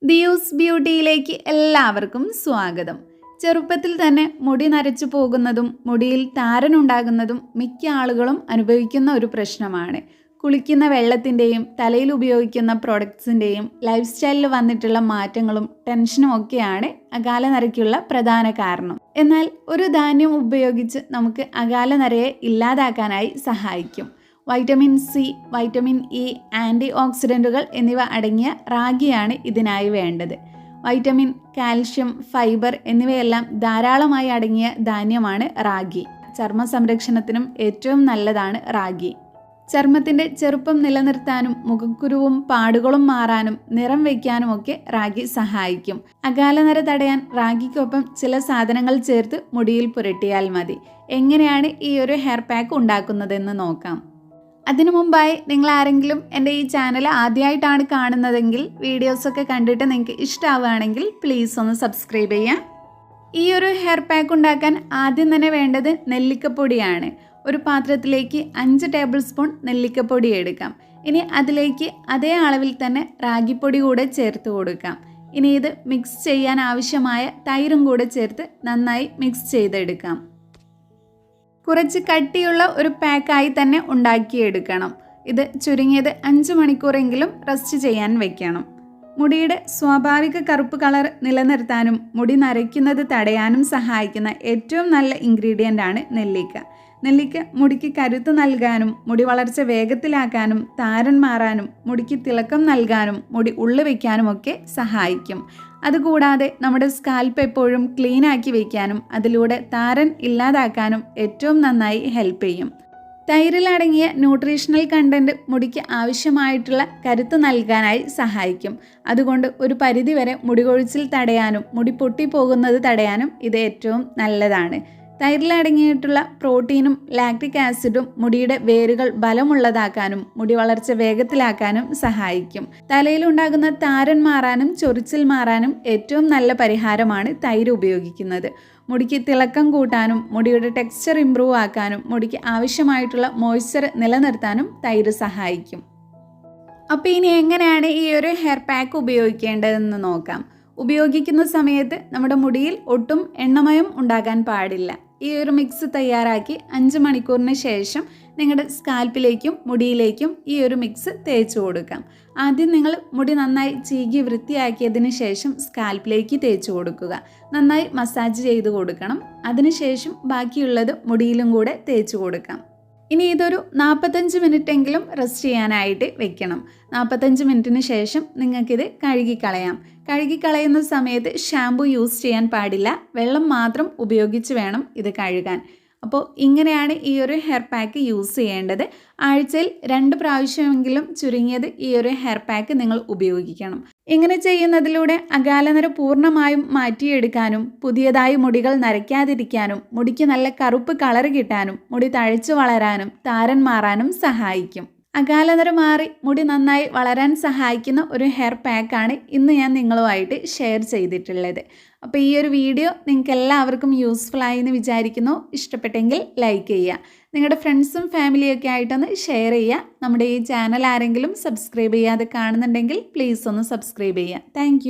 ദിയൂസ് ബ്യൂട്ടിയിലേക്ക് എല്ലാവർക്കും സ്വാഗതം. ചെറുപ്പത്തിൽ തന്നെ മുടി നരച്ചു പോകുന്നതും മുടിയിൽ താരനുണ്ടാകുന്നതും മിക്ക ആളുകളും അനുഭവിക്കുന്ന ഒരു പ്രശ്നമാണ്. കുളിക്കുന്ന വെള്ളത്തിൻ്റെയും തലയിൽ ഉപയോഗിക്കുന്ന പ്രൊഡക്ട്സിൻ്റെയും ലൈഫ് സ്റ്റൈലിൽ വന്നിട്ടുള്ള മാറ്റങ്ങളും ടെൻഷനും ഒക്കെയാണ് അകാല നരയ്ക്കുള്ള പ്രധാന കാരണം. എന്നാൽ ഒരു ധാന്യം ഉപയോഗിച്ച് നമുക്ക് അകാല നരയെ ഇല്ലാതാക്കാനായി സഹായിക്കും. Vitamin C, vitamin E, anti ഓക്സിഡൻറ്റുകൾ എന്നിവ അടങ്ങിയ റാഗിയാണ് ഇതിനായി വേണ്ടത്. വൈറ്റമിൻ, കാൽഷ്യം, ഫൈബർ എന്നിവയെല്ലാം ധാരാളമായി അടങ്ങിയ ധാന്യമാണ് റാഗി. ചർമ്മ സംരക്ഷണത്തിനും ഏറ്റവും നല്ലതാണ് റാഗി. ചർമ്മത്തിൻ്റെ ചെറുപ്പം നിലനിർത്താനും മുഖക്കുരുവും പാടുകളും മാറാനും നിറം വയ്ക്കാനുമൊക്കെ റാഗി സഹായിക്കും. അകാലനര തടയാൻ റാഗിക്കൊപ്പം ചില സാധനങ്ങൾ ചേർത്ത് മുടിയിൽ പുരട്ടിയാൽ മതി. എങ്ങനെയാണ് ഈ ഒരു ഹെയർ പാക്ക് ഉണ്ടാക്കുന്നതെന്ന് നോക്കാം. അതിനു മുമ്പായി നിങ്ങൾ ആരെങ്കിലും എൻ്റെ ഈ ചാനൽ ആദ്യമായിട്ടാണ് കാണുന്നതെങ്കിൽ വീഡിയോസൊക്കെ കണ്ടിട്ട് നിങ്ങൾക്ക് ഇഷ്ടമാവുകയാണെങ്കിൽ പ്ലീസ് ഒന്ന് സബ്സ്ക്രൈബ് ചെയ്യാം. ഈ ഒരു ഹെയർ പാക്ക് ഉണ്ടാക്കാൻ ആദ്യം തന്നെ വേണ്ടത് നെല്ലിക്കപ്പൊടിയാണ്. ഒരു പാത്രത്തിലേക്ക് 5 ടേബിൾ സ്പൂൺ നെല്ലിക്കപ്പൊടി എടുക്കാം. ഇനി അതിലേക്ക് അതേ അളവിൽ തന്നെ റാഗിപ്പൊടി കൂടെ ചേർത്ത് കൊടുക്കാം. ഇനി ഇത് മിക്സ് ചെയ്യാൻ ആവശ്യമായ തൈരും കൂടെ ചേർത്ത് നന്നായി മിക്സ് ചെയ്തെടുക്കാം. കുറച്ച് കട്ടിയുള്ള ഒരു പാക്കായി തന്നെ ഉണ്ടാക്കിയെടുക്കണം. ഇത് ചുരുങ്ങിയത് 5 മണിക്കൂറെങ്കിലും റെസ്റ്റ് ചെയ്യാൻ വെക്കണം. മുടിയുടെ സ്വാഭാവിക കറുപ്പ് കളർ നിലനിർത്താനും മുടി നരയ്ക്കുന്നത് തടയാനും സഹായിക്കുന്ന ഏറ്റവും നല്ല ഇൻഗ്രീഡിയൻ്റ് ആണ് നെല്ലിക്ക. നെല്ലിക്ക മുടിക്ക് കരുത്ത് നൽകാനും മുടി വളർച്ച വേഗത്തിലാക്കാനും താരൻ മാറാനും മുടിക്ക് തിളക്കം നൽകാനും മുടി ഉള്ളു വയ്ക്കാനുമൊക്കെ സഹായിക്കും. അതുകൂടാതെ നമ്മുടെ സ്കാൽപ്പ് എപ്പോഴും ക്ലീൻ ആക്കി വയ്ക്കാനും അതിലൂടെ താരൻ ഇല്ലാതാക്കാനും ഏറ്റവും നന്നായി ഹെൽപ്പ് ചെയ്യും. തൈരിലടങ്ങിയ ന്യൂട്രീഷണൽ കണ്ടൻറ്റ് മുടിക്ക് ആവശ്യമായിട്ടുള്ള കരുത്ത് നൽകാനായി സഹായിക്കും. അതുകൊണ്ട് ഒരു പരിധിവരെ മുടി കൊഴിച്ചിൽ തടയാനും മുടി പൊട്ടിപ്പോകുന്നത് തടയാനും ഇത് ഏറ്റവും നല്ലതാണ്. തൈരിലടങ്ങിയിട്ടുള്ള പ്രോട്ടീനും ലാക്റ്റിക് ആസിഡും മുടിയുടെ വേരുകൾ ബലമുള്ളതാക്കാനും മുടി വളർച്ച വേഗത്തിലാക്കാനും സഹായിക്കും. തലയിലുണ്ടാകുന്ന താരൻ മാറാനും ചൊറിച്ചിൽ മാറാനും ഏറ്റവും നല്ല പരിഹാരമാണ് തൈര് ഉപയോഗിക്കുന്നത്. മുടിക്ക് തിളക്കം കൂട്ടാനും മുടിയുടെ ടെക്സ്ചർ ഇംപ്രൂവ് ആക്കാനും മുടിക്ക് ആവശ്യമായിട്ടുള്ള മോയ്സ്ചർ നിലനിർത്താനും തൈര് സഹായിക്കും. അപ്പോൾ ഇനി എങ്ങനെയാണ് ഈ ഒരു ഹെയർ പാക്ക് ഉപയോഗിക്കേണ്ടതെന്ന് നോക്കാം. ഉപയോഗിക്കുന്ന സമയത്ത് നമ്മുടെ മുടിയിൽ ഒട്ടും എണ്ണമയം ഉണ്ടാകാൻ പാടില്ല. ഈ ഒരു മിക്സ് തയ്യാറാക്കി 5 മണിക്കൂറിന് ശേഷം നിങ്ങളുടെ സ്കാൽപ്പിലേക്കും മുടിയിലേക്കും ഈ ഒരു മിക്സ് തേച്ച് കൊടുക്കാം. ആദ്യം നിങ്ങൾ മുടി നന്നായി ചീകി വൃത്തിയാക്കിയതിന് ശേഷം സ്കാൽപ്പിലേക്ക് തേച്ച് കൊടുക്കുക. നന്നായി മസാജ് ചെയ്ത് കൊടുക്കണം. അതിനുശേഷം ബാക്കിയുള്ളത് മുടിയിലും കൂടെ തേച്ച് കൊടുക്കാം. ഇനി ഇതൊരു 45 മിനിറ്റെങ്കിലും റെസ്റ്റ് ചെയ്യാനായിട്ട് വെക്കണം. 45 മിനിറ്റിന് ശേഷം നിങ്ങൾക്കിത് കഴുകിക്കളയാം. കഴുകിക്കളയുന്ന സമയത്ത് ഷാമ്പു യൂസ് ചെയ്യാൻ പാടില്ല. വെള്ളം മാത്രം ഉപയോഗിച്ച് വേണം ഇത് കഴുകാൻ. അപ്പോൾ ഇങ്ങനെയാണ് ഈ ഒരു ഹെയർ പാക്ക് യൂസ് ചെയ്യേണ്ടത്. ആഴ്ചയിൽ 2 പ്രാവശ്യമെങ്കിലും ചുരുങ്ങിയത് ഈ ഒരു ഹെയർ പാക്ക് നിങ്ങൾ ഉപയോഗിക്കണം. ഇങ്ങനെ ചെയ്യുന്നതിലൂടെ അകാലനര പൂർണ്ണമായും മാറ്റിയെടുക്കാനും പുതിയതായി മുടികൾ നരയ്ക്കാതിരിക്കാനും മുടിക്ക് നല്ല കറുപ്പ് കളർ കിട്ടാനും മുടി തഴച്ചു വളരാനും താരൻ മാറാനും സഹായിക്കും. അകാലനര മാറി മുടി നന്നായി വളരാൻ സഹായിക്കുന്ന ഒരു ഹെയർ പാക്കാണ് ഇന്ന് ഞാൻ നിങ്ങളുമായിട്ട് ഷെയർ ചെയ്തിട്ടുള്ളത്. അപ്പോൾ ഈ ഒരു വീഡിയോ നിങ്ങൾക്ക് എല്ലാവർക്കും യൂസ്ഫുൾ ആയി എന്ന് വിചാരിക്കുന്നു. ഇഷ്ടപ്പെട്ടെങ്കിൽ ലൈക്ക് ചെയ്യുക. നിങ്ങളുടെ ഫ്രണ്ട്സും ഫാമിലിയൊക്കെ ആയിട്ടൊന്ന് ഷെയർ ചെയ്യുക. നമ്മുടെ ഈ ചാനൽ ആരെങ്കിലും സബ്സ്ക്രൈബ് ചെയ്യാതെ കാണുന്നുണ്ടെങ്കിൽ പ്ലീസ് ഒന്ന് സബ്സ്ക്രൈബ് ചെയ്യുക. താങ്ക്